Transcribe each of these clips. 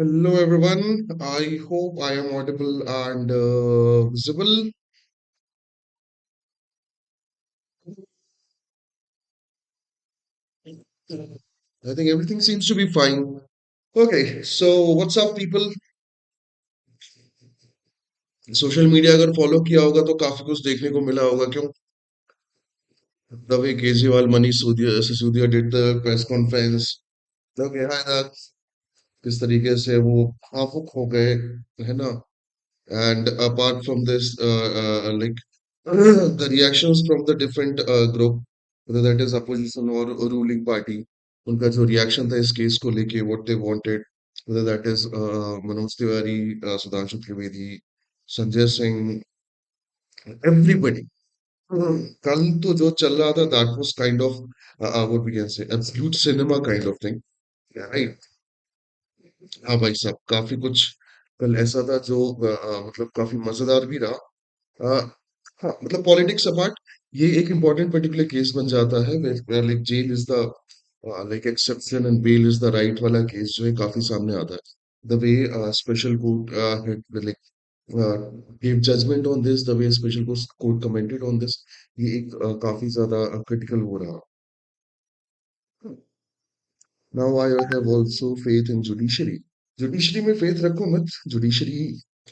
Hello everyone. I hope I am audible and visible. I think everything seems to be fine. Okay, so what's up people? Social media अगर follow किया होगा तो काफी कुछ देखने को मिला होगा क्यों the way Kejriwal Manish Sisodia did the press conference okay hi that किस तरीके से वो भावुक हो गए है ना and apart from this like the reactions from the different group whether that is opposition or ruling party उनका जो reaction था इस केस को लेके what they wanted whether that is Manoj Tiwari Sudhanshu Trivedi Sanjay Singh everybody कल तो जो चल रहा था that was kind of what we can say absolute cinema kind of thing right हाँ भाई साहब काफी कुछ कल ऐसा था जो मतलब काफी मजेदार भी रहा Uh, हाँ मतलब पॉलिटिक्स अपार्ट ये एक इम्पोर्टेंट पर्टिकुलर केस बन जाता है like jail is the like exception and bail is the right वाला केस जो है काफी सामने आता है the way special court like gave judgment on this the way special court commented on this ये एक काफी ज्यादा क्रिटिकल हो रहा Now I have also faith in judiciary. Judiciary में फेथ रखो मत जुडिशरी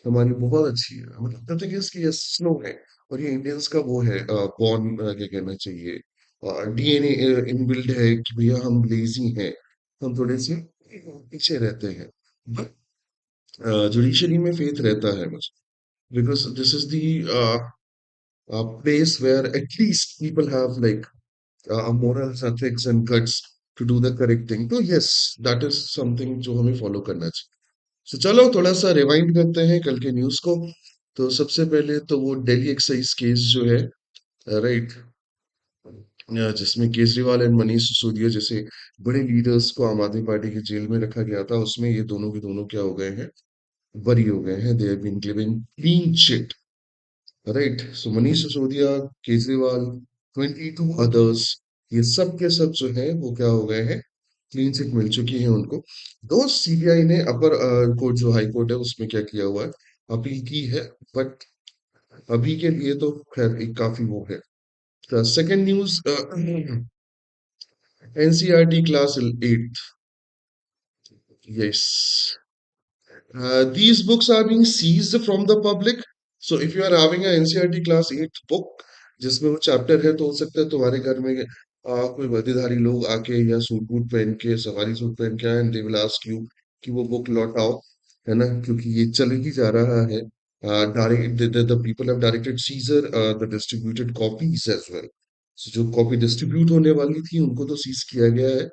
हमारी बहुत अच्छी है मतलब द थिंग इज कि ये स्लो है और ये इंडियंस का वो है बॉर्न क्या कहना चाहिए डीएनए इनबिल्ड है कि भैया हम लेजी हैं हम थोड़े से पीछे रहते हैं बट जुडिशरी में फेथ रहता है मुझे because this is the place where at least people have like morals ethics and guts to do the correct thing तो yes that is something जो हमें फॉलो करना चाहिए तो चलो थोड़ा सा रिवाइंड करते हैं कल के न्यूज को तो सबसे पहले तो वो दिल्ली एक्साइज केस जो है राइट जिसमें केजरीवाल एंड मनीष सिसोदिया जैसे बड़े लीडर्स को आम आदमी पार्टी की जेल में रखा गया था उसमें ये दोनों के दोनों क्या हो गए हैं बरी हो गए हैं they have been given clean chit right so Manish Sisodia Kejriwal 22 others ये सब के सब जो है वो क्या हो गए हैं क्लीन चिट मिल चुकी है उनको दो सीबीआई ने अपर कोर्ट जो हाई कोर्ट है उसमें क्या किया हुआ है अपील की है बट अभी के लिए तो खैर एक काफी वो है second news NCERT class 8 yes these books are being seized from the public. So if you are having a NCERT class 8 book जिसमें वो चैप्टर है तो हो सकता है तुम्हारे घर में कोई वर्दीधारी लोग आके या सूट बूट पहन के सवारी सूट पहन के आए and they will ask you कि वो बुक लौटाओ है ना क्योंकि ये चल ही जा रहा है direct the people have directed seizure the distributed copies as well जो कॉपी डिस्ट्रीब्यूट होने वाली थी उनको तो सीज किया गया है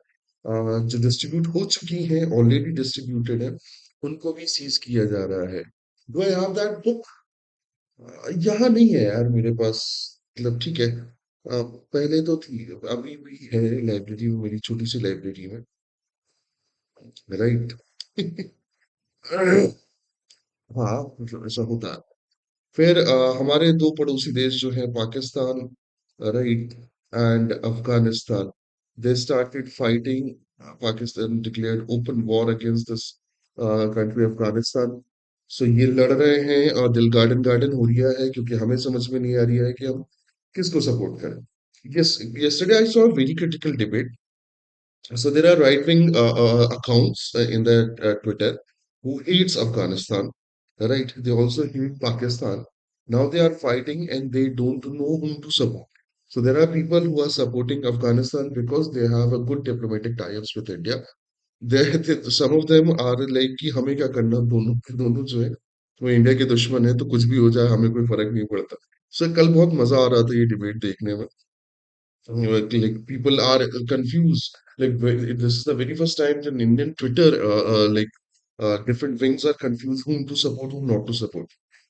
जो डिस्ट्रीब्यूट हो चुकी हैं ऑलरेडी डिस्ट्रीब्यूटेड है उनको भी सीज किया जा रहा है do I have that book यहाँ नहीं है यार मेरे पास मतलब ठीक है पहले तो थी अभी भी है लाइब्रेरी में मेरी छोटी सी लाइब्रेरी में राइट हाँ मतलब ऐसा होता है फिर हमारे दो पड़ोसी देश जो है Pakistan right and Afghanistan they started fighting Pakistan declared open war against this country Afghanistan so ये लड़ रहे हैं और दिल गार्डन गार्डन हो रहा है क्योंकि हमें समझ में नहीं आ रही है कि हम किसको सपोर्ट करें yes yesterday I saw a very critical debate. So there are right-wing accounts in the Twitter who hates Afghanistan, right? They also hate Pakistan. Now they are fighting and they don't know whom to support. So there are people who are supporting Afghanistan because they have a good diplomatic tie-ups with India. Some of them are like कि हमें क्या करना दोनों दोनों जो है वो India के दुश्मन है तो कुछ भी हो जाए हमें कोई फर्क नहीं पड़ता. So कल बहुत मजा आ रहा था ये डिबेट देखने में. Like people are confused. This is the very first time that in Indian Twitter, different wings are confused whom to support, whom not to support.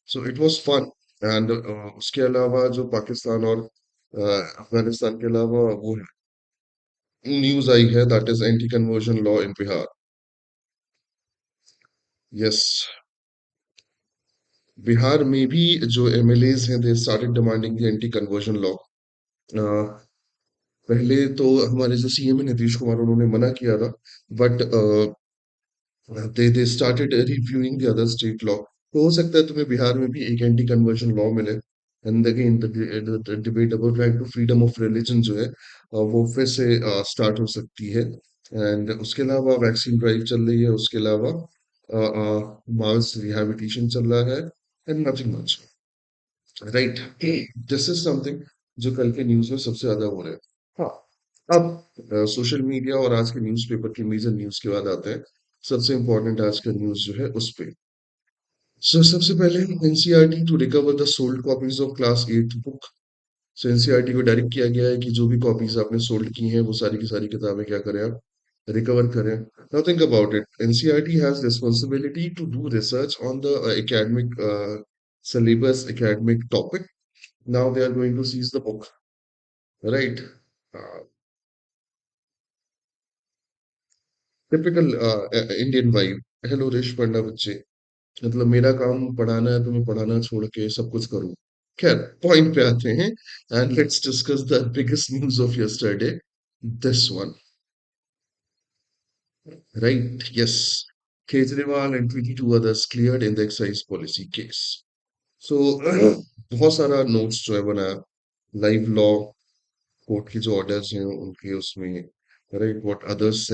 So it was fun. And उसके अलावा जो पाकिस्तान और अफगानिस्तान के अलावा वो news आई है that is anti conversion law in Bihar. Yes Bihar में भी जो एमएलएज हैं they started demanding the anti conversion law. पहले तो हमारे जो सीएम है नीतीश कुमार उन्होंने मना किया था but they started reviewing the other state law. तो हो सकता है तुम्हें बिहार में भी एक एंटी कन्वर्जन लॉ मिले. And again the debate about right to freedom of religion जो है वो फिर से स्टार्ट हो सकती है. एंड उसके अलावा वैक्सीन ड्राइव चल रही है. उसके अलावा मास रिहैबिलिटेशन चल रहा है. And nothing much. Right. This is something जो कल के न्यूज में सबसे ज्यादा हो रहा है. हाँ. अब सोशल मीडिया और आज के न्यूज़पेपर की मेजर न्यूज के बाद आते हैं सबसे इंपॉर्टेंट आज का न्यूज जो है उस पे. सो सबसे पहले NCERT to recover the sold copies of class 8 book. So NCERT को डायरेक्ट किया गया है कि जो भी कॉपीज आपने सोल्ड की हैं वो सारी की सारी किताबें क्या करें आप रिकवर करें. Now think about it. NCERT has responsibility to do research on the academic syllabus academic topic. Now they are going to seize the book, right? uh, Typical Indian vibe. Hello रेश पढ़ना बच्चे. मतलब मेरा काम पढ़ाना है तो मैं पढ़ाना छोड़ के सब कुछ करूं. खैर पॉइंट पे आते हैं. And let's discuss the biggest news of yesterday. This one. Right. Yes. Kejriwal and 22 others cleared in the excise policy case. So बहुत सारा नोट्स जो है बनाया. लाइव लॉ कोर्ट के जो ऑर्डर्स हैं उनके उसमें. Right. What others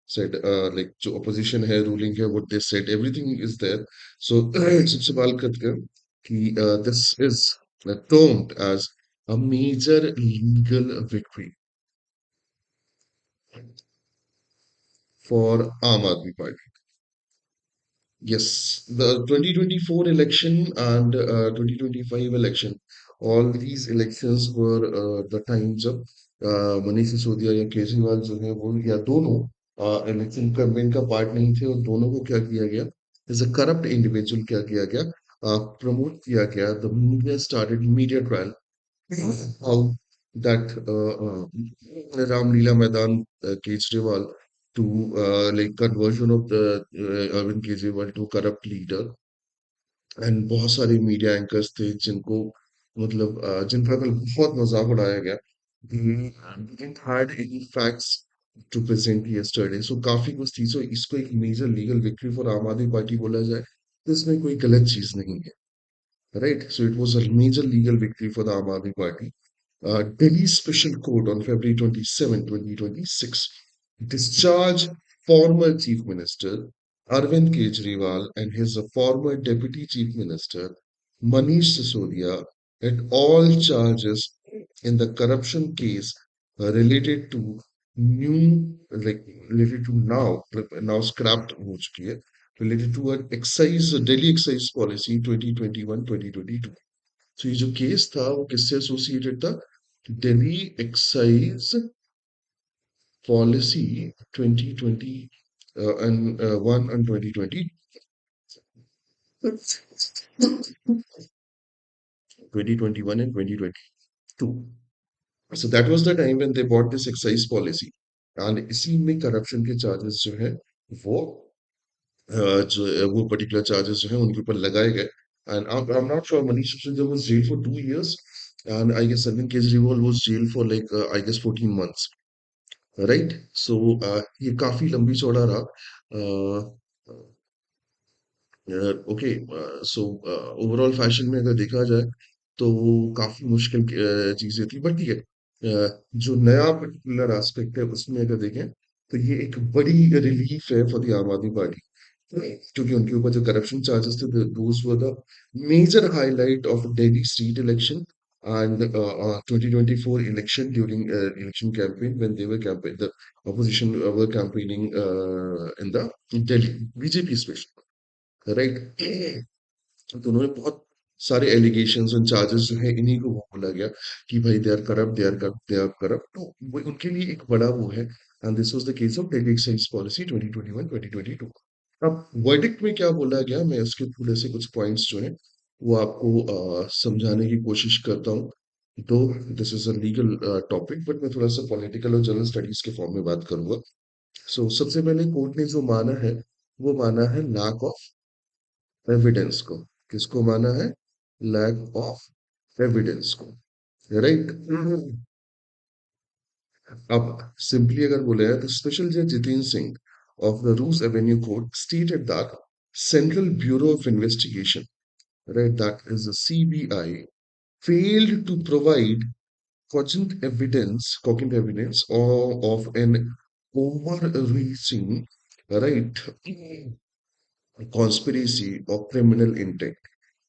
said like जो opposition है ruling है what they said everything is there. So सबसे बात करते हैं कि this is termed as a major legal victory for Aam Aadmi Party. Yes, the 2024 election and 2025 election, all these elections were the times of Manish Sisodia या केजरीवाल जो है वो या दोनों इलेक्शन कैंपेन का पार्ट नहीं थे. और दोनों को क्या किया गया एज अ करप्ट इंडिविजुअल क्या किया गया प्रमोट किया गया. The media started media trial how that Ramlila Maidan Kejriwal to like conversion of the Arvind Kejriwal to corrupt leader. And बहुत सारे मीडिया एंकर्स थे जिनको मतलब जिनका कल बहुत मजाक उड़ाया गया. didn't had any facts to present yesterday. So काफी कुछ थी. So इसको एक मेजर लीगल विक्ट्री फॉर आम आदमी पार्टी बोला जाए तो इसमें कोई गलत चीज नहीं है. Right. So it was a major legal victory for the Aam Aadmi Party. Delhi Special Court on February 27, 2026 discharged former Chief Minister Arvind Kejriwal and his former Deputy Chief Minister Manish Sisodia at all charges in the corruption case related to related to now scrapped हो चुकी है related to an excise Delhi excise policy 2021-2022. तो ये जो case था वो किससे associated था. Delhi excise policy 2020 and 1 and 2020 2021 and 2022. So that was the time when they bought this excise policy. And इसी में करप्शन के चार्जेस जो है वो जो वो पर्टिकुलर चार्जेस जो है उनके ऊपर लगाए गए. And I am not sure Manish Sisodia was jail for 2 years. And I guess Arvind Kejriwal was jailed for like I guess 14 months. Right. सो ये काफी लंबी चौड़ा रहा. ओके. सो ओवरऑल फैशन में अगर देखा जाए तो काफी मुश्किल चीजें थी. बट ठीक है. जो नया पर्टिकुलर एस्पेक्ट है उसमें अगर देखें तो ये एक बड़ी रिलीफ है फॉर द आम आदमी पार्टी. क्योंकि उनके ऊपर जो करप्शन चार्जेस थे those were the major highlight of Delhi state election and 2024 election during election campaign when they were campaign the opposition were campaigning in the Delhi BJP especially. Right. तो उन्होंने बहुत सारे एलिगेशंस और चार्जेस जो है इन्हीं को वो बोला गया कि भाई they are corrupt they are corrupt they are corrupt. तो वो उनके लिए एक बड़ा वो है. And this was the case of Delhi excise policy 2021-2022. अब वर्डिक्ट में क्या बोला गया मैं इसके थोड़े से कुछ पॉइंट्स जो है वो आपको समझाने की कोशिश करता हूँ. दो this is a legal topic but मैं थोड़ा सा पॉलिटिकल और जनरल स्टडीज के फॉर्म में बात करूंगा. सबसे पहले कोर्ट ने जो माना है वो माना है लैक ऑफ एविडेंस को. किसको माना है. लैक ऑफ एविडेंस को. राइट. अब सिंपली अगर बोले तो स्पेशल जज Jitendra Singh of the Roos Avenue Court stated that Central Bureau of Investigation, right, that is the CBI, failed to provide cogent evidence of an overreaching, right, conspiracy or criminal intent.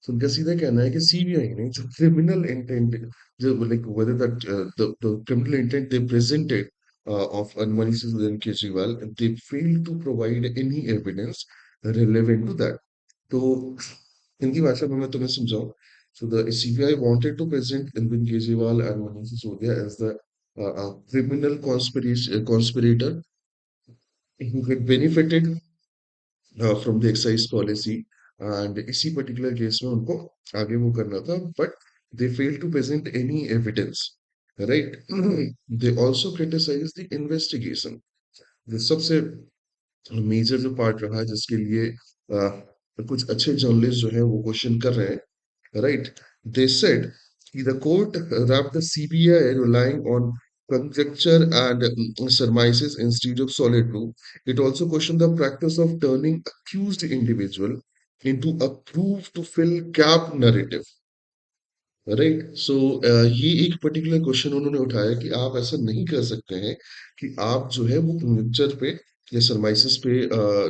So उनका सीधा कहना है कि CBI ने जो criminal intent, जो like whether that the criminal intent they presented of Anmani Sudhan Kejriwal, they failed to provide any evidence relevant to that. तो हिंदी भाषा में मैं तुम्हें समझाऊं. So the CBI wanted to present Arvind Kejriwal and Manish Sisodia as the criminal conspirator who had benefited from the excise policy, and इसी particular case में उनको आगे वो करना था, but they failed to present any evidence, right? They also criticized the investigation. The सबसे major जो part रहा है जिसके लिए कुछ अच्छे जर्नलिस्ट जो है वो क्वेश्चन कर रहे हैं, right? They said the court wrapped the CBI relying on conjecture and surmises instead of solid proof. It also questioned the practice of turning accused individual into a proof to fill gap narrative. Right so ये एक particular question उन्होंने उठाया कि आप ऐसा नहीं कर सकते हैं कि आप जो है वो कंजक्चर पे या सरमाइसिस पे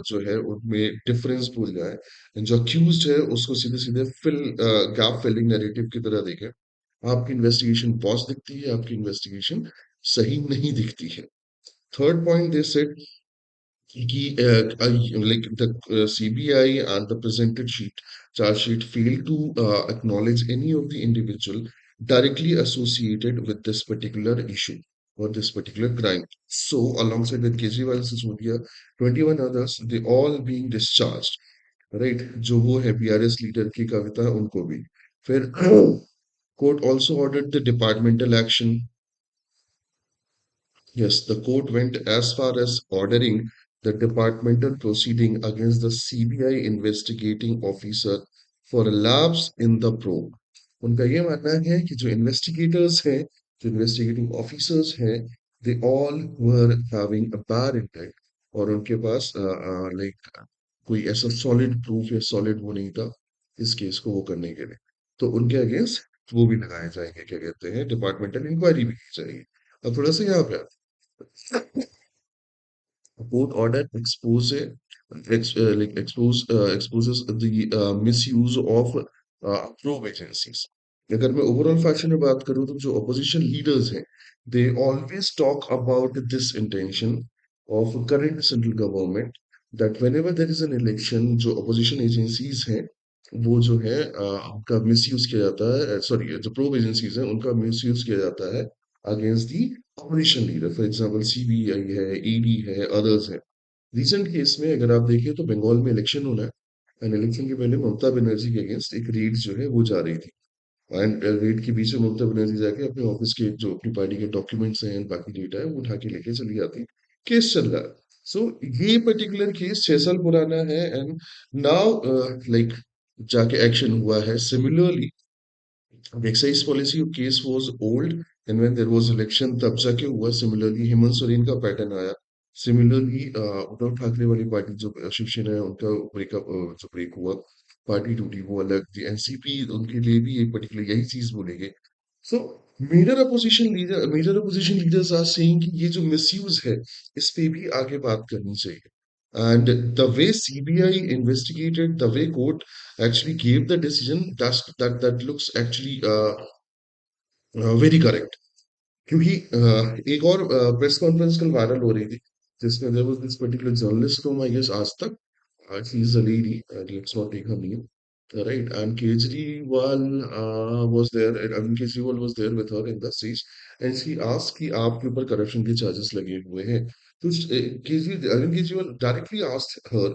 जो है उनमें डिफरेंस भूल जाए, जो अक्यूज्ड है उसको सीधे सीधे फिल गैप फिलिंग नैरेटिव की तरह देखें. आपकी इन्वेस्टिगेशन बॉस दिखती है, आपकी इन्वेस्टिगेशन सही नहीं दिखती है. Third point they said like the CBI and the presented charge sheet failed to acknowledge any of the individual directly associated with this particular issue or this particular crime. So, alongside with Kejriwal and Sisodia, 21 others, they all being discharged, right? जो वो है BRS leader की कविता है उनको भी. फिर court also ordered the departmental action. Yes, the court went as far as ordering the departmental proceeding against the CBI investigating officer for a lapse in the probe. उनका ये मानना है कि जो investigators हैं, जो investigating officers हैं, they all were having a bad intent और उनके पास like कोई ऐसा solid proof या solid वो नहीं था इस केस को वो करने के लिए. तो उनके अगेंस्ट वो भी लगाए जाएंगे, क्या कहते हैं, डिपार्टमेंटल इंक्वायरी भी की जाएगी. अब थोड़ा सा यहाँ पे court order exposes the misuse of probe agencies. अगर मैं ओवरऑल फैशन में बात करूं तो जो opposition leaders हैं, they always talk about this intention of current central government that whenever there is an election, जो opposition agencies हैं वो जो है उनका मिसयूज किया जाता है, सॉरी जो प्रोब एजेंसीज हैं उनका मिसयूज किया जाता है against the opposition leader. For example CBI है, ईडी है, अदर्स है. रिसेंट केस में अगर आप देखें तो बंगाल में इलेक्शन होना है एंड इलेक्शन के पहले ममता बनर्जी के अगेंस्ट एक रेड जो है वो जा रही थी एंड रेड के बीच में ममता बनर्जी जाके अपने ऑफिस के जो अपनी पार्टी के डॉक्यूमेंट्स हैं बाकी डेटा है वो उठा के लेके चली जाती. केस चल रहा है. सो ये पर्टिकुलर केस 6 साल पुराना है एंड नाउ लाइक जाके एक्शन हुआ है. Similarly, the excise policy case was old and when there was election तब जाके हुआ. Similarly, हेमंत सोरेन का पैटर्न आया. Similarly, उद्धव ठाकरे वाली पार्टी जो शिवसेना है उनका ब्रेकअप जो ब्रेक हुआ, पार्टी टूटी वो अलग थी. एनसीपी उनके लिए भी एक पर्टिकुलर यही चीज बोलेंगे. So major opposition leaders are saying कि ये जो मिसयूज है इस पे भी आगे बात करनी चाहिए. And the way CBI investigated, the way court actually gave the decision, that looks actually very correct. क्योंकि एक और प्रेस कॉन्फ्रेंस कल वायरल हो रही थी जिसमें there was this particular journalist from I guess Aaj Tak. She is a lady, let's not take her name, right? And Kejriwal was there, and Arvind Kejriwal was there with her in the stage, and she asked कि आपके ऊपर corruption के charges लगे हुए हैं. तो Arvind Kejriwal directly asked her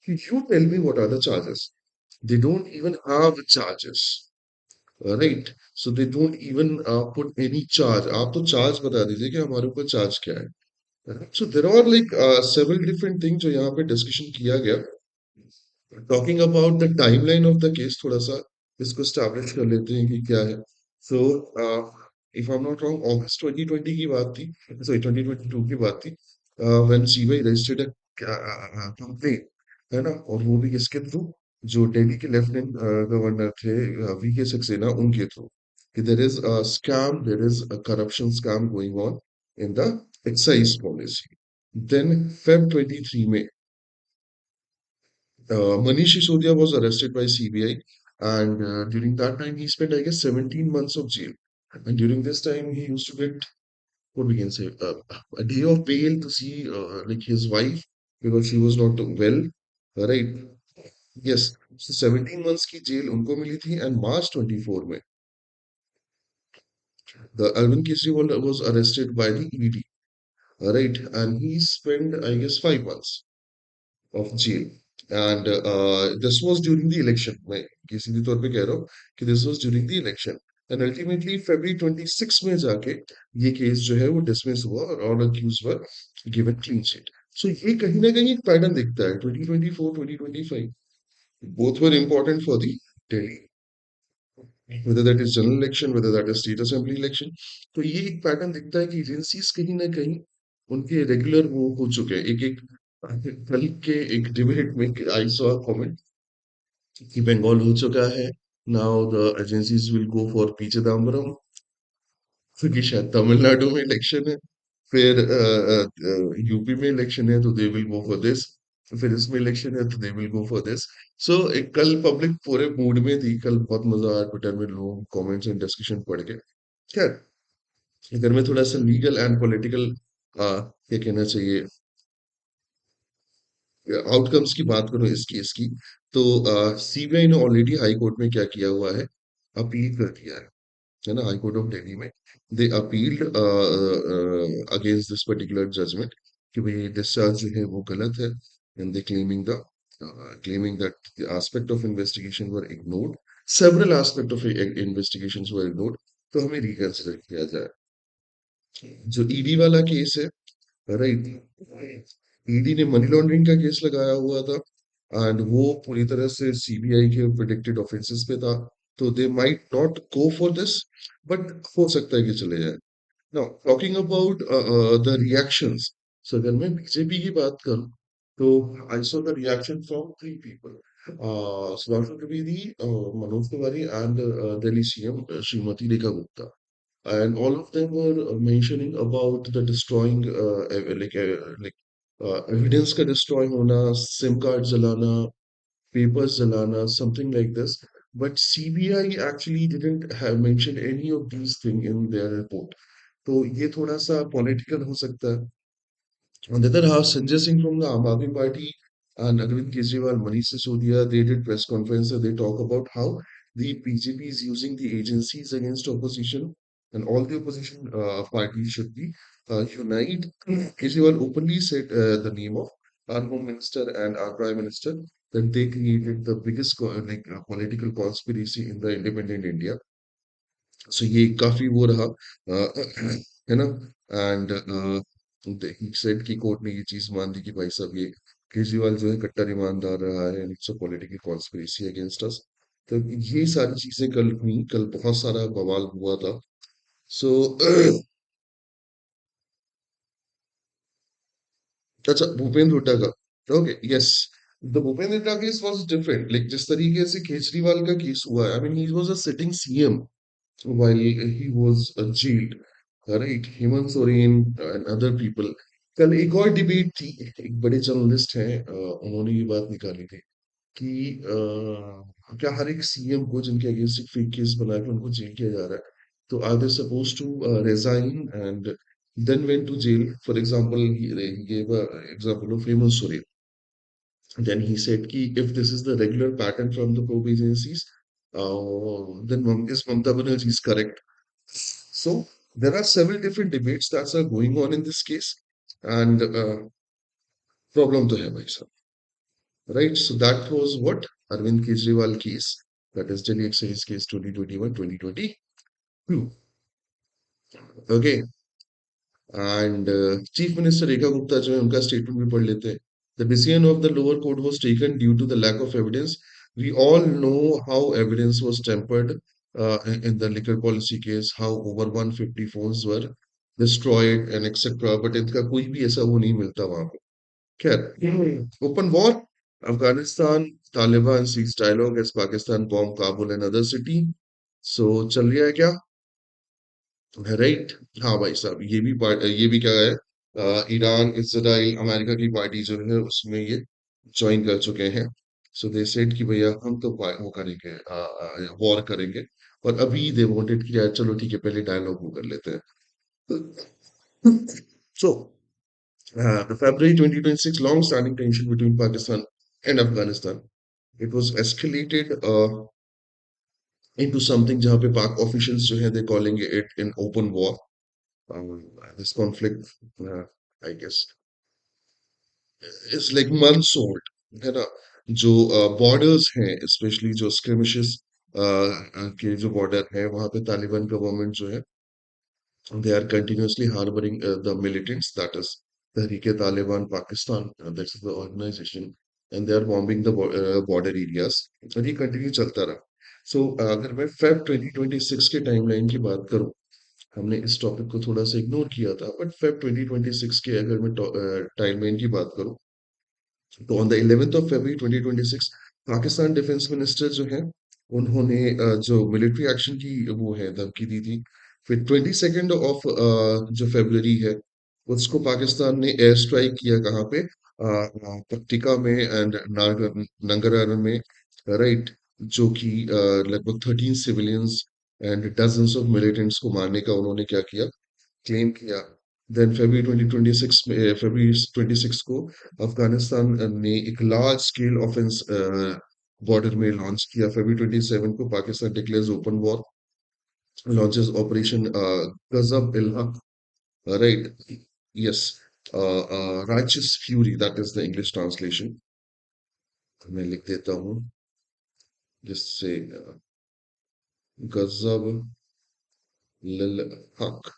कि you tell me what are the charges. They don't even have charges, right? So they don't even put any charge. आप तो charge बता दीजिए कि हमारे ऊपर charge क्या है. So there are like several different things जो यहाँ पे discussion किया गया. Talking about the timeline of the case, थोड़ा सा इसको स्टैब्लिश कर लेते हैं कि क्या है. So if I am not wrong, August 2020 की बात थी, सॉरी 2022 की बात थी, व्हेन सीबीआई रजिस्टर्ड कंप्लेन, है ना? और वो भी किसके थ्रू? जो दिल्ली के लेफ्टिनेंट गवर्नर थे वीके सक्सेना, उनके थ्रू, कि there is a scam, there is a corruption scam going on in the excise policy. Then Feb 23 में Manish Sisodia was arrested by CBI, and during that time he spent, I guess, 17 months of jail. And during this time, he used to get, what we can say, a day of bail to see like his wife, because she was not well, right? Yes, so 17 months की jail उनको मिली थी, and March 24 में the Arvind Kejriwal was arrested by the ED, right? And he spent, I guess, 5 months of jail. And this was during the election. मैं किसी तौर पे कह रहा हूँ कि this was during the election. And ultimately February 26 में जाके ये केस जो है वो dismiss हुआ, और all accused were given clean sheet. So ये कहीं ना कहीं एक पैटर्न दिखता है 2024 2025. Both were important for the Delhi, whether that is general election, whether that is state assembly election. तो ये एक पैटर्न दिखता है कि एजेंसीज कहीं ना कहीं उनके रेगुलर वो हो चुके हैं. एक एक कल के एक डिबेट में आई सॉ कमेंट कि बंगाल हो चुका है, now the agencies will go for P Chidambaram, क्योंकि शायद तमिलनाडु में इलेक्शन है, फिर यूपी में इलेक्शन है तो they will go for this, फिर इसमें इलेक्शन है तो they will go for this. So एक कल पब्लिक पूरे मूड में थी, कल बहुत मजा आया ट्विटर में लोग कमेंट्स एंड डिस्कशन पढ़ के. खैर, अगर मैं थोड़ा सा लीगल एंड पॉलिटिकल क्या कहना चाहिए आउटकम्स की बात करूं इस केस की, तो सीबीआई ने ऑलरेडी हाई कोर्ट में क्या किया हुआ है, अपील कर दिया है ना, हाई कोर्ट ऑफ दिल्ली में. They appealed against this particular judgment कि भाई डिस्चार्ज जो है वो गलत है, and they claiming that the aspect of investigation were ignored, several aspect of investigations were ignored, तो हमें रिकंसिडर किया जाए. जो ईडी वाला केस है, राइट, ईडी ने मनी लॉन्ड्रिंग का केस लगाया हुआ था, एंड वो पूरी तरह से सीबीआई के प्रिडिक्टेड ऑफेंसेस पे था, तो they might not go for this, but हो सकता है कि चले जाए. Now talking about the reactions, so अगर मैं बीजेपी की बात करूं, तो I saw the reaction from three people, Subhash Trivedi, Manoj Tiwari, and Delhi CM Shrimati Rekha Gupta. And all of them were mentioning about the destroying evidence का destroy होना, सिम कार्ड जलाना, papers जलाना, something like this. But CBI actually didn't have mentioned any of these things in their report. तो ये थोड़ा सा political हो सकता है. On the other hand, Sanjay Singh from the Aam Aadmi Party and Arvind Kejriwal, Manish Sisodia, they did press conference and they talk about how the BJP is using the agencies against opposition, and all the opposition parties should be unite. Kejriwal openly said the name of our Home Minister and our Prime Minister, that they created the biggest political conspiracy in the independent India. So ये काफी वो रहा, है ना. And he said कि court ने ये चीज मान दी कि भाई साहब ये केजरीवाल जो है कट्टर ईमानदार रहा है, and it's a political conspiracy against us. तो ये सारी चीजें कल हुई, कल बहुत सारा बवाल हुआ था. सो अच्छा, भूपेंद्र हुड्डा का, okay, yes, the Bhupendra Hooda case was different. Like जिस तरीके से केजरीवाल का केस हुआ है, I mean he was a sitting CM while he was jailed, right? Hemant Soren and other people. कल एक और डिबेट थी, एक बड़े जर्नलिस्ट हैं, उन्होंने ये बात निकाली थी कि क्या हर एक सीएम को जिनके अगेंस्ट एक फेक केस बना के उनको जेल किया जा रहा है, तो are they suppose to resign and then went to jail. For example, he gave a example of Hemant Soren. Then he said कि if this is the regular pattern from the probe agencies, then is Mamta Banerjee is correct. So there are several different debates that are going on in this case, and problem to है भाई साहब, right? So that was what Arvind Kejriwal case, that is Delhi Excise case 2021-2022. Okay, and Chief Minister Rekha Gupta जो है उनका statement भी पढ़ लेते हैं. The decision of the lower court was taken due to the lack of evidence. We all know how evidence was tampered in the liquor policy case, how over 150 phones were destroyed and etc. But इनका कोई भी ऐसा वो नहीं मिलता वहां पे. खैर, open war. Afghanistan, Taliban seeks dialogue as Pakistan bomb Kabul and other city. So चल रहा है क्या? राइट, हाँ भाई साहब, ये भी क्या है, ईरान, इसराइल, अमेरिका की पार्टी जो है उसमें ये ज्वाइन कर चुके हैं। सो दे सेड कि भैया हम तो वो करेंगे, वॉर करेंगे। और अभी दे वांटेड कि यार चलो ठीक है, पहले डायलॉग वो कर लेते हैं। So, the February 2026 long-standing tension between Pakistan and Afghanistan, it was escalated into something जहाँ पे पाक officials जो है they calling it an open war. This conflict, uh, I guess, is like months old, है ना? जो बॉर्डर्स हैं, specially जो स्क्रिमिशेस के जो बॉर्डर है, वहां पे तालिबान गवर्नमेंट जो है, they are continuously harboring the militants, that is Tehreek-e-Taliban Pakistan, that's the organization, and they are bombing the border areas, और ये कंटिन्यू चलता रहा। सो अगर मैं फेब 2026 के टाइमलाइन की बात करूं, हमने इस टॉपिक को थोड़ा सा इग्नोर किया था, बट फेब 2026 के अगर मैं टाइमलाइन की बात करूं, तो on the 11th of February 2026 Pakistan defence minister जो है, उन्होंने जो मिलिट्री एक्शन की वो है धमकी दी थी। फिर 22nd ऑफ जो फरवरी है, उसको पाकिस्तान ने एयर स्ट्राइक किया कहाँ पे, पट्टिका में एंड नंगरहर में, राइट, जो कि लगभग 13 civilians and dozens of militants को मारने का उन्होंने क्या किया, क्लेम किया। देन फरवरी 26 को अफगानिस्तान ने एक लार्ज स्केल ऑफेंस बॉर्डर में लॉन्च किया। फरवरी 27 को Pakistan declares open war, launches operation गजब इल हक, right, yes, righteous fury, that is the English translation। मैं लिख देता हूँ जिससे गजब लिल हक,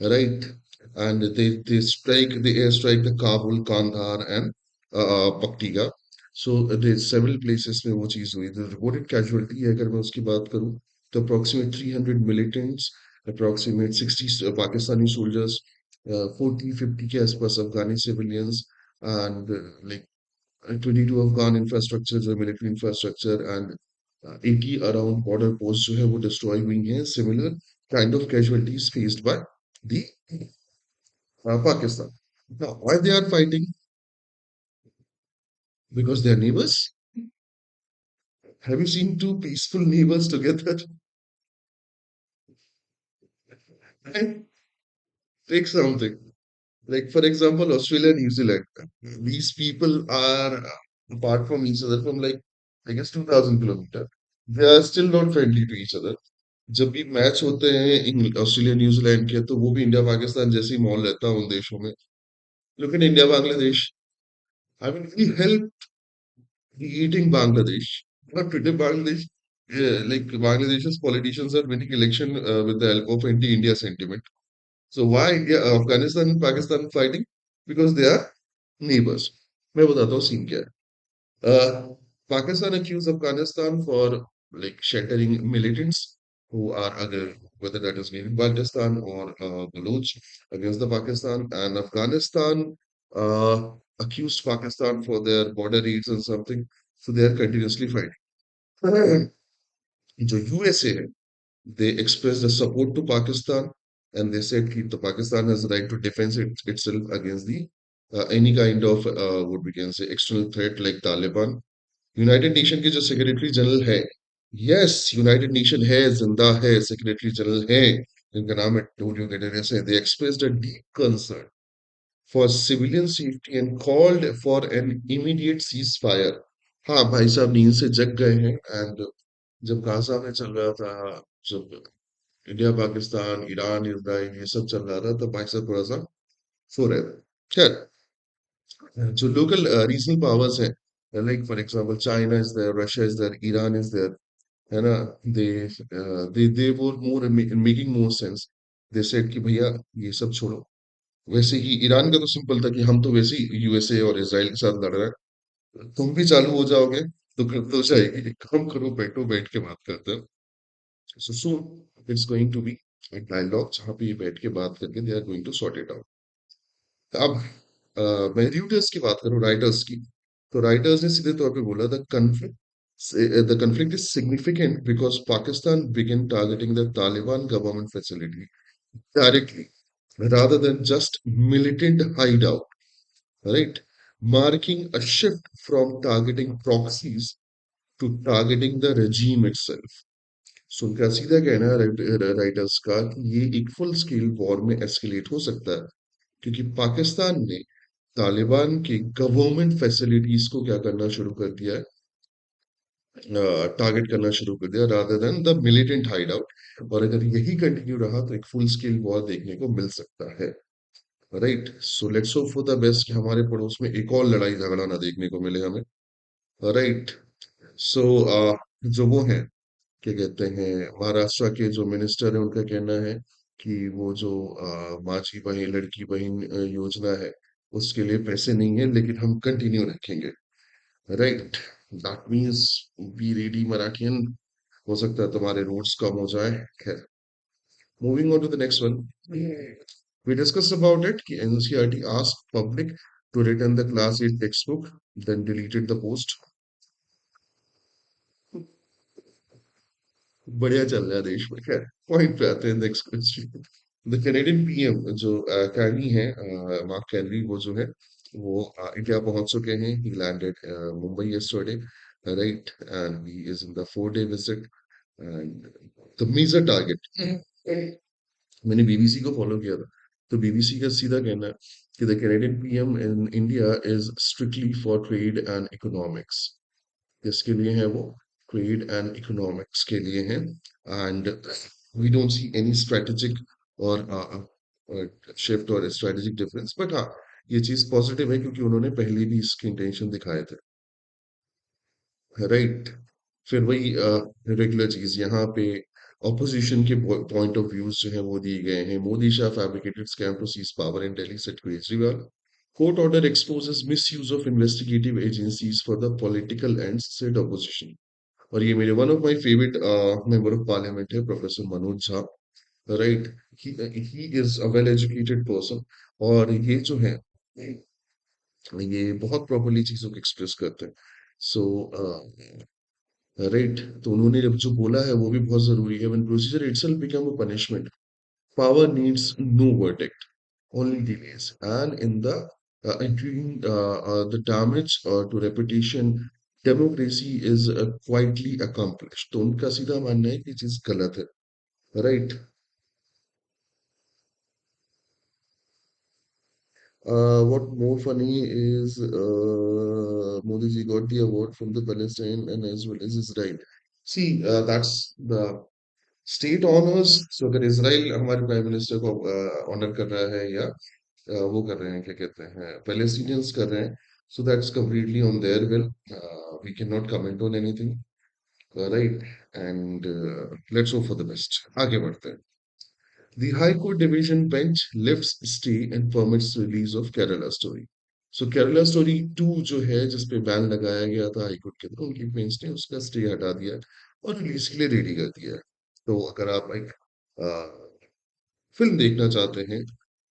right? And they airstrike the Kabul, Kandahar, and Paktika. So there's several places में वो चीज हुई। The reported casualty है, अगर मैं उसकी बात करूँ, तो approximate 300 militants, approximate 60 Pakistani soldiers, 40-50 के आसपास अफगानी civilians, and like 22 Afghan infrastructure जो military infrastructure, and 80 around border posts जो है वो destroy हुई हैं। Similar kind of casualties faced by the Pakistan. Now, why they are fighting? Because they are neighbors. Have you seen two peaceful neighbors together? And take something. Like, for example, Australia, New Zealand. These people are apart from each other from like, I guess, 2000 kilometers. They are still not friendly to each other. जब भी match होते हैं Australia New Zealand के, तो वो भी India Pakistan जैसे ही माहौल रहता है उन देशों में। Look at India Bangladesh. I mean, we help creating Bangladesh. But today, Bangladesh, yeah, like Bangladesh's politicians are winning election with the help of anti-India sentiment. So why India, Afghanistan and Pakistan fighting? Because they are neighbors. मैं बताता हूँ scene क्या है। Pakistan accused Afghanistan for like sheltering militants who are other, whether that is in Pakistan or Baloch against the Pakistan, and Afghanistan accused Pakistan for their border raids and something. So they are continuously fighting. जो USA है, they expressed the support to Pakistan, and they said that the Pakistan has the right to defend itself against the any kind of what we can say external threat like Taliban। United nation के जो secretary general है, yes, United nation है, जिंदा है, secretary general है, जिनका नाम है टोलियो गुटेरेस है, they expressed a deep concern for civilian safety and called for an immediate ceasefire. हाँ भाई साहब नींद से जग गए हैं। एंड जब गाजा में चल रहा था, जब इंडिया पाकिस्तान ईरान इसराइल ये सब चल रहा था, तो भाई साहब थोड़ा सा सो रहे थे। खैर, जो लोकल रीजनल पावर्स हैं, like for example China is there, Russia is there, Iran is there, है ना? They they were more making more sense. They said कि भैया ये सब छोड़ो। वैसे ही ईरान का तो सिंपल था कि हम तो वैसे ही यूएसए और इसराइल के साथ लड़ रहे हैं, तुम भी चालू हो जाओगे तो फिर तो जाएगी। काम करो, बैठो, बैठ के बात करते हैं। So soon it's going to be a dialogue जहाँ पे ये बैठ के बात करके they are going to sort it out. अब मैं रीडर्स की बात करूं, राइटर्स की, तो राइटर्स ने सीधे तौर पे बोला the conflict is significant because Pakistan began targeting the Taliban government facility directly rather than just militant hideout, right? Marking a shift from targeting proxies to targeting the regime itself. सो उनका सीधा कहना है writers का कि ये एक full scale war में escalate हो सकता है, क्योंकि पाकिस्तान ने तालिबान के गवर्नमेंट फैसिलिटीज को क्या करना शुरू कर दिया है, टारगेट करना शुरू कर दिया rather than the militant hide out. और अगर यही कंटिन्यू रहा तो एक फुल स्केल वॉर देखने को मिल सकता है, right? So let's hope for the best कि हमारे पड़ोस में एक और लड़ाई झगड़ा ना देखने को मिले हमें, राइट? सो जो वो है, क्या कहते हैं, महाराष्ट्र के जो मिनिस्टर है उनका कहना है कि वो जो माझी बहन लड़की बहन योजना है उसके लिए पैसे नहीं है, लेकिन हम कंटिन्यू रखेंगे, right? That means be ready मराठियन, हो सकता है तुम्हारे रूट्स कम हो जाए। खैर, moving on to the next one, we discuss about it कि NCERT asked public to return the class 8 textbook, then deleted the post. बढ़िया चल रहा है देश में। खैर, पॉइंट पे आते हैं, next question. The Canadian PM जो कैनी है, मार्क कैनी, वो जो है वो इंडिया पहुंच चुके हैं। He landed Mumbai yesterday, right? And he is in the 4 day visit and the major target, मैंने बीबीसी को फॉलो किया था, तो बीबीसी का सीधा कहना है कि the Canadian PM in India is strictly for trade and economics. किसके लिए है वो? ट्रेड एंड इकोनॉमिक्स के लिए है। And we don't see any strategic or shift or strategic difference, but हाँ, ये चीज पॉजिटिव है क्योंकि उन्होंने पहले भी इसके इंटेंशन दिखाए थे, राइट? फिर वही रेगुलर चीज यहाँ पे, ऑपोजिशन के पॉइंट ऑफ व्यूज जो है वो दिए गए हैं। Modi Shah fabricated scam to seize power in Delhi, set Kejriwal. Court order exposes misuse of investigative agencies for the political ends, said opposition। और ये मेरे one of my favourite member of parliament है, professor Manoj Jha, right? He is a well educated person, और ये जो है ये बहुत प्रॉपर्ली चीजों को एक्सप्रेस करते हैं। सो राइट, तो उन्होंने जब जो बोला है वो भी बहुत जरूरी है। When procedure itself become a punishment, power needs no verdict, only delays, and in the including the damage to reputation, democracy is quietly accomplished। तो उनका सीधा मानना है कि चीज गलत है, right? What more funny is Modi ji got the award from the Palestine and as well as Israel। See, that's the state honors। So अगर इसराइल हमारे प्राइम मिनिस्टर को ऑनर कर रहा है, या वो कर रहे हैं, क्या कहते हैं, पैलेस्टीनियंस कर रहे हैं, so that's completely on their will, we can not comment on anything, right? And let's hope for the best. आगे बढ़ते हैं। The High Court Division Bench lifts stay and permits release of Kerala Story। So Kerala Story 2 जो है, जिस पे ban लगाया गया था हाई कोर्ट के द्वारा, उनकी बेंच ने उसका स्टे हटा दिया है और रिलीज के लिए रेडी कर दिया है। तो अगर आप एक फिल्म देखना चाहते हैं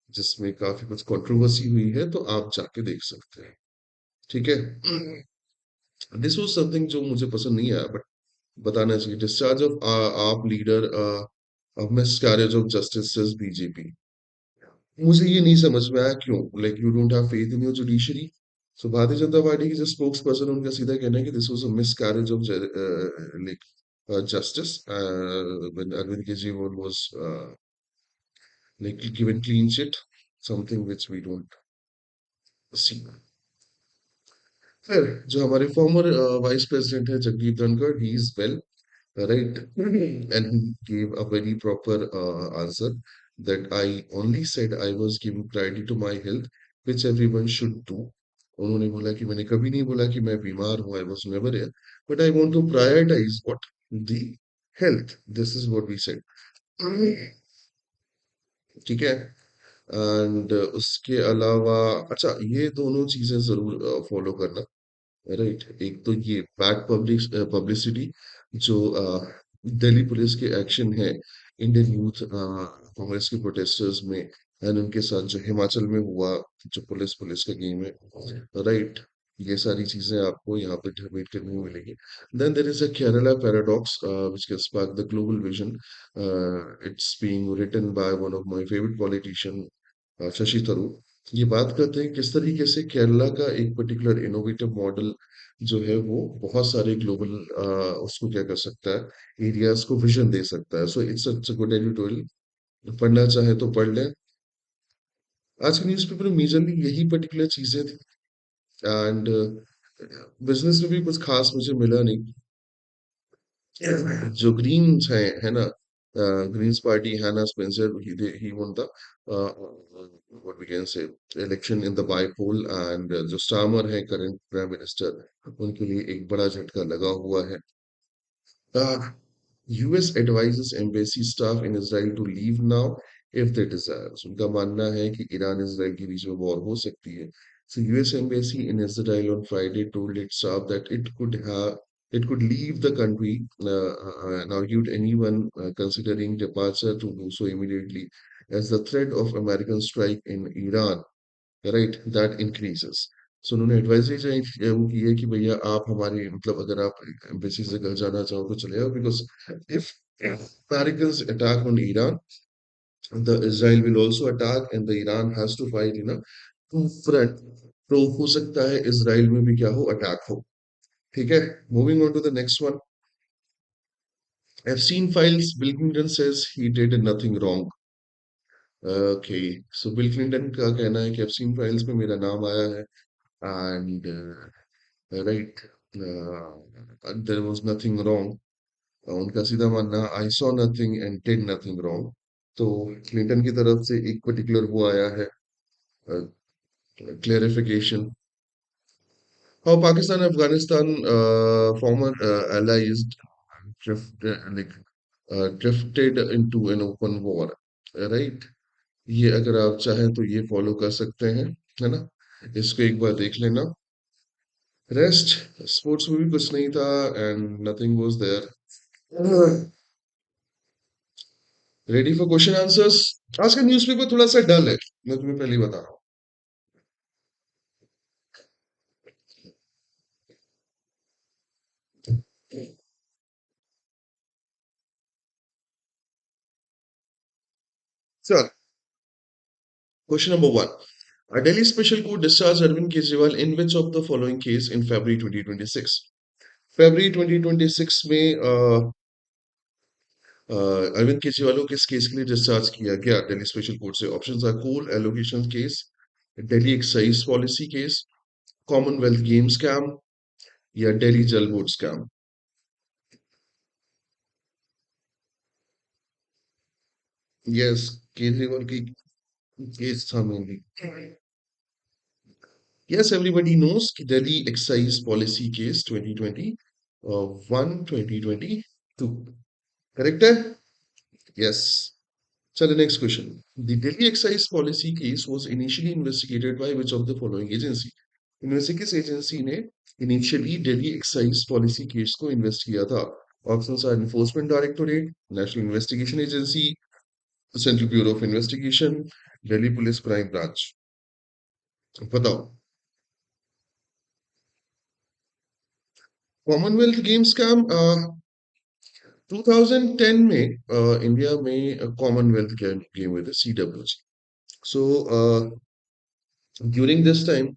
जिसमें काफी कुछ कंट्रोवर्सी हुई है, तो आप जाके देख सकते हैं, ठीक है? दिस वाज समथिंग जो मुझे पसंद नहीं आया, बट बताना चाहिए। Discharge of AAP leader, miscarriage of justice BJP. मुझे ये नहीं समझ में आया क्यों, like you don't have faith in your judiciary. So Bharatiya Janata party की जो स्पोक्स पर्सन, उनका सीधा कहना है कि this was a miscarriage of like justice when Arvind Kejriwal was like given clean sheet, something which we don't see। फिर जो हमारे फॉर्मर वाइस प्रेसिडेंट है Jagdeep Dhankhar, he is well, right? And he gave a very proper answer that I only said I was giving priority to my health, which everyone should do। उन्होंने बोला कि मैंने कभी नहीं बोला कि मैं बीमार हूँ, I was never ill, but I want to prioritize what? The health। This is what we said। ठीक है? एंड उसके अलावा, अच्छा, ये दोनों चीजें जरूर फॉलो करना, राइट? एक तो ये बैड पब्लिसिटी जो दिल्ली पुलिस के एक्शन है इंडियन यूथ कांग्रेस के प्रोटेस्टर्स में, एंड उनके साथ जो हिमाचल में हुआ, जो पुलिस पुलिस का गेम है, राइट, ये सारी चीजें आपको यहाँ पे रीड करने को मिलेगी. Then there is a Kerala paradox which can spark the global vision. It's being written by one of my favourite politician, Shashi Tharoor. ये बात करते हैं किस तरीके से केरला का एक पर्टिकुलर इनोवेटिव मॉडल जो है वो बहुत सारे ग्लोबल उसको क्या कर सकता है, एरियाज को विजन दे सकता है. So it's a good editorial. पढ़ना चाहे तो पढ़ लें. आज के न्यूज़पेपर में मेजरली यही पर्टिकुलर चीजें थी. एंड बिजनेस में भी कुछ खास मुझे मिला नहीं. जो ग्रीन्स है ना, ग्रीन्स पार्टी, हैना Spencer, he won the what we can say election in the by-poll. And जो स्टामर है करंट प्राइम मिनिस्टर, उनके लिए एक बड़ा झटका लगा हुआ है. US advises embassy staff in Israel to leave now if they desire. So, उनका मानना है कि ईरान इसराइल के बीच में वॉर हो सकती है. So US embassy in Israel on Friday told its staff that it could leave the country, and argued anyone considering departure to do so immediately, as the threat of American strike in Iran, right, that increases. So उन्होंने advisory जो वो की है कि भैया आप हमारी मतलब अगर आप एम्बेसी से घर जाना चाहो तो चले जाओ, because if Americans attack on Iran, the Israel will also attack and the Iran has to fight in a two front. तो हो सकता है इसराइल में भी क्या हो, अटैक हो. ठीक है, moving on to the next one. Epstein files, Bill Clinton says he did nothing wrong. Okay, so Bill Clinton का कहना है कि एप्स्टीन फाइल्स में मेरा नाम आया है. And right, there was nothing wrong. उनका सीधा मानना, I saw nothing and did nothing wrong. तो क्लिंटन की तरफ से एक पर्टिकुलर वो आया है, clarification. How Pakistan Afghanistan former allies like drifted into an open war, right. ये अगर आप चाहें तो ये फॉलो कर सकते हैं, है ना, इसको एक बार देख लेना. रेस्ट स्पोर्ट्स में भी कुछ नहीं था, and nothing was there. Ready for question answers. आज का न्यूज़पेपर थोड़ा सा डल है, मैं तुम्हें पहले ही बता रहा हूँ. Sir, question number one. A Delhi special court discharged Arvind Kejriwal in which of the following case in February 2026? February 2026 में अरविंद केजरीवाल को किस केस के लिए डिस्चार्ज किया गया दिल्ली स्पेशल कोर्ट से? Options are coal allocation case, Delhi excise policy case, Commonwealth game scam, या दिल्ली जल बोर्ड स्कैम. यस, केजरीवाल की केस था मेनली. यस, एवरीबॉडी नोस कि Delhi excise policy case 2021 2022. Correct है. Yes. So the next question. The Delhi excise policy case was initially investigated by which of the following agency? इनमें से किस agency ने initially Delhi excise policy case को invest किया था? Options are enforcement directorate, national investigation agency, central bureau of investigation, Delhi police crime branch. बताओ. Commonwealth Games scam 2010 में India में कॉमनवेल्थ गेम हुए थे, C W. So during this time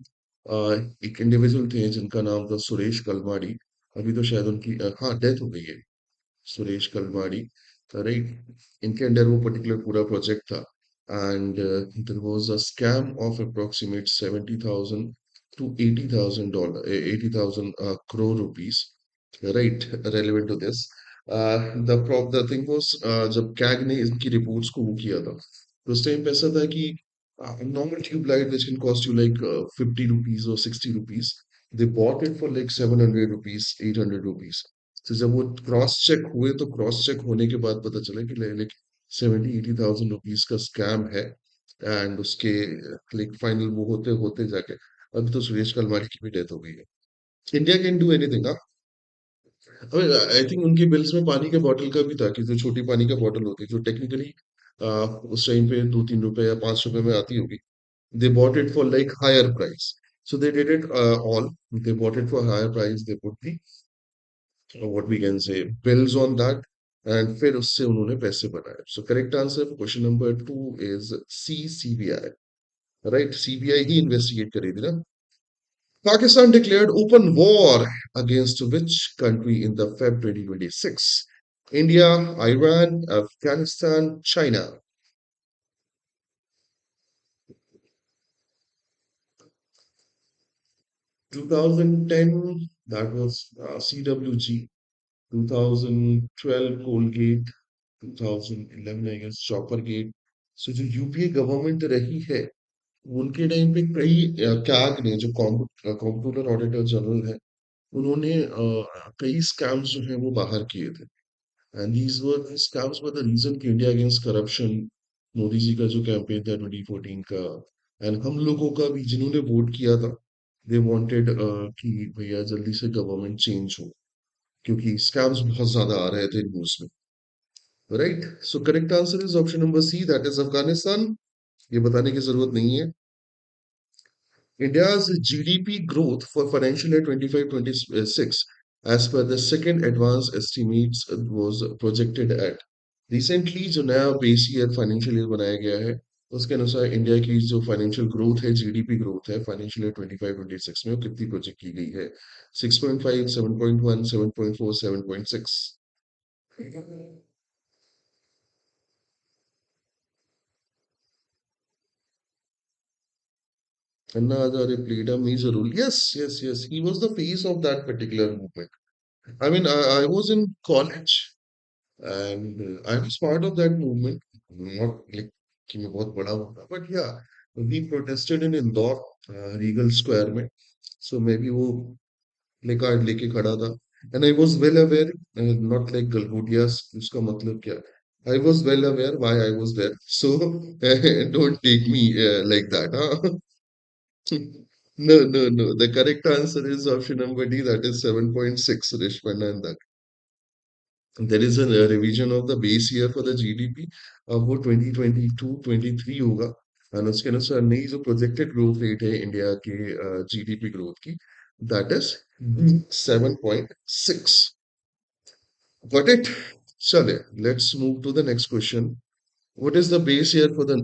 एक individual थे जिनका नाम था सुरेश कलमाड़ी. अभी तो शायद उनकी हाँ डेथ हो गई है. सुरेश कलमाड़ी, राइट. इनके अंडर वो पर्टिकुलर पूरा प्रोजेक्ट था. And there was a scam of approximate 70,000 to $80,000, 80,000 crore rupees, right, relevant to this. The thing was, जब कैग ने इनकी रिपोर्ट्स को वो किया था, तो उस टाइम पे ऐसा था कि normal tube light which can cost you like 50 rupees or 60 rupees, they bought it for like 700 rupees, 800 rupees. तो जब वो क्रॉस चेक हुए तो क्रॉस चेक होने के बाद पता चला कि लाइक 70-80,000 रुपीस का स्कैम है. एंड उसके लाइक फाइनल वो होते होते जाके अब तो सुरेश कलमारी की भी डेथ हो गई है. India can do anything. I think उनके बिल्स में पानी के बॉटल का भी था कि जो छोटी पानी का बॉटल होती है जो टेक्निकली उस टाइम पे 2-3 रुपए या 5 रुपए में आती होगी. They bought it for like higher price. So they did it all. They bought it for higher price. They put the what we can say bills on that, and फिर उससे उन्होंने पैसे बनाए. So correct answer for question number 2 is C, CBI. Right? CBI he investigate करी थी ना. Pakistan declared open war against which country in the Feb 2026? India, Iran, Afghanistan, China. 2010, that was CWG. 2012 Colgate, 2011 I guess Choppergate. So जो UPA government रही है उनके time पे कई CAG ने जो कॉम्प्ट्रोलर ऑडिटर जनरल है उन्होंने कई स्कैम्स जो है वो बाहर किए थे. And these were scams were the reason कि India against corruption, Modi ji का जो कैंपेन था 2014 का, एंड हम लोगों का भी जिन्होंने वोट किया था, दे वांटेड कि भैया जल्दी से गवर्नमेंट चेंज हो क्योंकि स्कैम्स बहुत ज्यादा आ रहे थे न्यूज में. Right. So correct answer is option number C, that is Afghanistan. ये बताने की जरूरत नहीं है. India's GDP growth for financial year 25-26, as per the second advance estimates, was projected at. Recently, जो नया बेस ईयर फाइनेंशियल ईयर बनाया गया है, उसके अनुसार इंडिया की जो फाइनेंशियल ग्रोथ है, जीडीपी ग्रोथ है फाइनेंशियल ईयर 25-26 में, वो कितनी प्रोजेक्ट की गई है? 6.5, 7.1, 7.4, 7.6. Anna Hazare played a major role. Yes, yes, yes. He was the face of that particular movement. I mean, I was in college and I was part of that movement. Not like कि मैं बहुत बड़ा होगा, but yeah, we protested in Indore, Regal Square में. So maybe वो play card लेके खड़ा था. And I was well aware, not like Galgodias, उसका मतलब क्या? I was well aware why I was there. So don't take me like that, huh? No, no, no. The correct answer is option number D, that is 7.6, Rishman. There is a revision of the base year for the GDP. अब वो 2022-23 होगा. और उसके अनुसार नई जो projected growth rate है India के जीडीपी ग्रोथ की, दैट इज 7.6. Got it? चले, let's move to the next question. What is the base year for the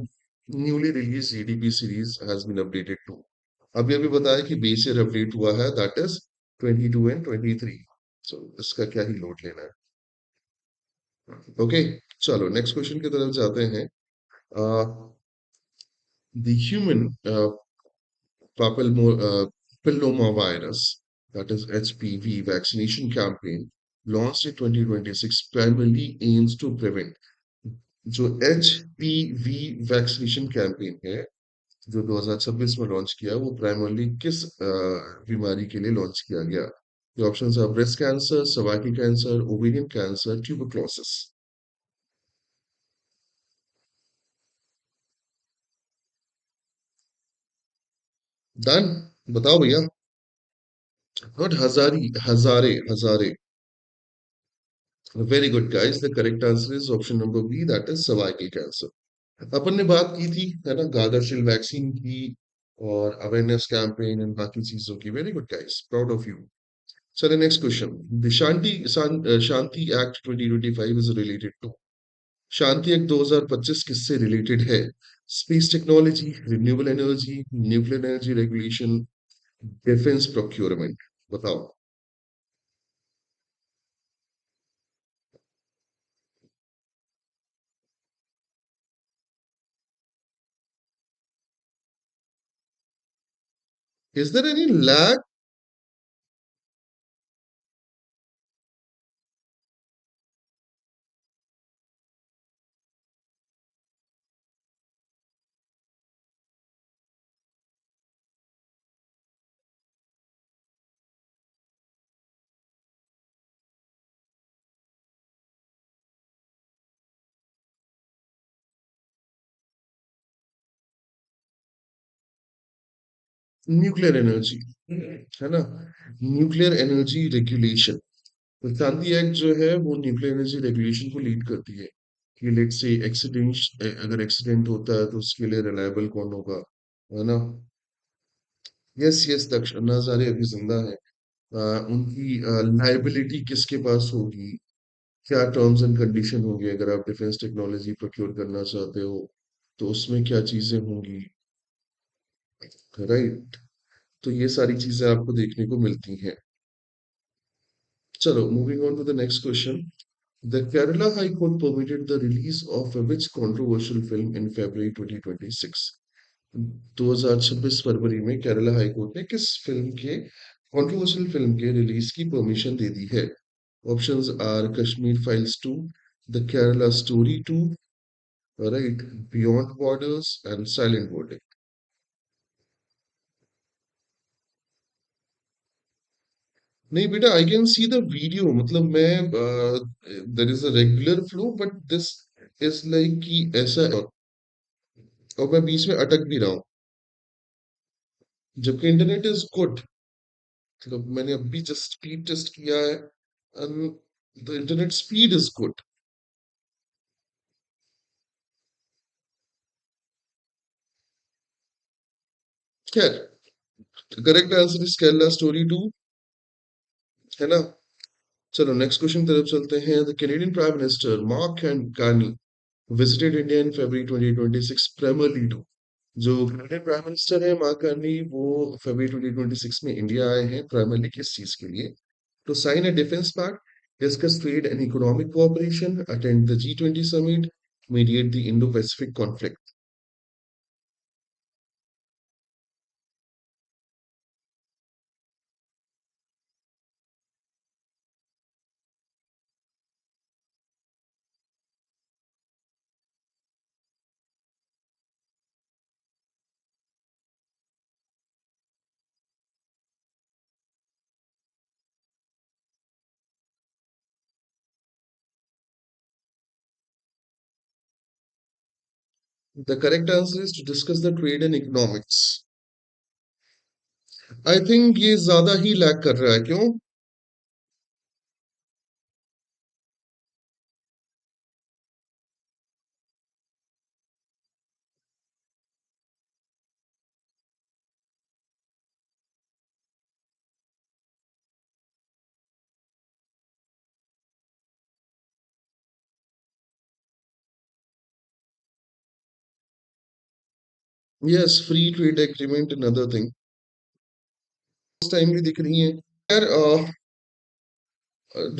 newly released GDP series has been updated to? अभी अभी बताया कि base year update हुआ है, that is 22 and 23. सो इसका क्या ही load लेना है. ओके. चलो नेक्स्ट क्वेश्चन की तरफ जाते हैं. The human papilloma virus, that is HPV vaccination campaign launched in 2026 primarily aims to prevent. जो HPV वैक्सीनेशन कैंपेन है जो 2026 में लॉन्च किया वो प्राइमरली किस बीमारी के लिए लॉन्च किया गया? The options are breast cancer, cervical cancer, ovarian cancer, tuberculosis. Done. बताओ भैया. Not Hazari, Hazare, Hazare. Very good, guys. The correct answer is option number B, that is cervical cancer. अपन ने बात की थी है ना गार्डाशिल वैक्सीन की और अवेयरनेस कैंपेन एंड बाकी चीजों की. Very good guys, proud of you. चलिए next question. The Shanti act 2025 is related to. Shanti act 2025 किससे रिलेटेड है? Space technology, renewable energy, nuclear energy regulation, defence procurement. बताओ. Is there any lag? Nuclear energy है ना. Nuclear energy regulation. तो Shanti act जो है वो न्यूक्लियर एनर्जी रेगुलेशन को लीड करती है. कि लेट्स से एक्सीडेंट, अगर एक्सीडेंट होता है तो उसके लिए रिलायबल कौन होगा, है ना? यस यस, दक्ष अन्ना हजारे अभी जिंदा है। उनकी लाइबिलिटी किसके पास होगी, क्या टर्म्स एंड कंडीशन होंगे अगर आप डिफेंस टेक्नोलॉजी प्रोक्योर करना चाहते हो, तो उसमें क्या चीजें होंगी, राइट? तो ये सारी चीजें आपको देखने को मिलती हैं। चलो, moving on to the next question. The Kerala High Court permitted the release of which controversial film in February 2026? 2026 फरवरी में केरला हाई कोर्ट ने किस फिल्म के, कंट्रोवर्शियल फिल्म के रिलीज की परमिशन दे दी है? Options are Kashmir files 2, the Kerala story 2, right, beyond borders and silent border. नहीं बेटा, I can see the video, मतलब मैं, there is a regular flow but this is like कि ऐसा, और मैं बीच में अटक भी रहा हूँ, जबकि इंटरनेट इज गुड। मतलब मैंने अभी जस्ट स्पीड टेस्ट किया है, and the internet speed is good. खैर, correct answer is Kerala story 2, है ना? चलो नेक्स्ट क्वेश्चन तरफ चलते हैं। The Canadian prime minister Mark and Carney visited India in February 2026 primarily to, जो कैनेडियन प्राइम मिनिस्टर है मार्क कार्नी, वो फरवरी 2026 में इंडिया आए हैं प्राइमरली किस चीज के लिए? To sign a defense pact, discuss trade and economic cooperation, attend the G20 summit, mediate the Indo-Pacific conflict. The correct answer is to discuss the trade and economics. I think ये ज्यादा ही lag कर रहा है, क्यों? Yes, free trade agreement and other thing उस time भी दिख रही है। यार,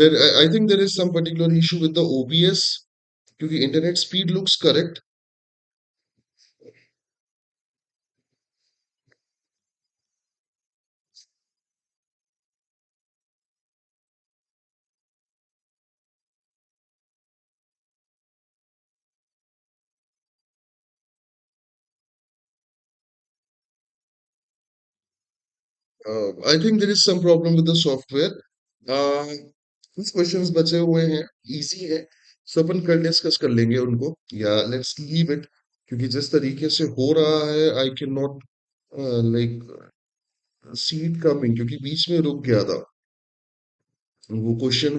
there I think there is some particular issue with the OBS, क्योंकि internet speed looks correct. I think there is some problem with the software. कुछ questions बचे हुए हैं, इजी है, सो अपन कल डिस्कस कर लेंगे उनको, या लेट्स लीव इट, क्योंकि जिस तरीके से हो रहा है I can not like see it coming, क्योंकि बीच में रुक गया था वो क्वेश्चन।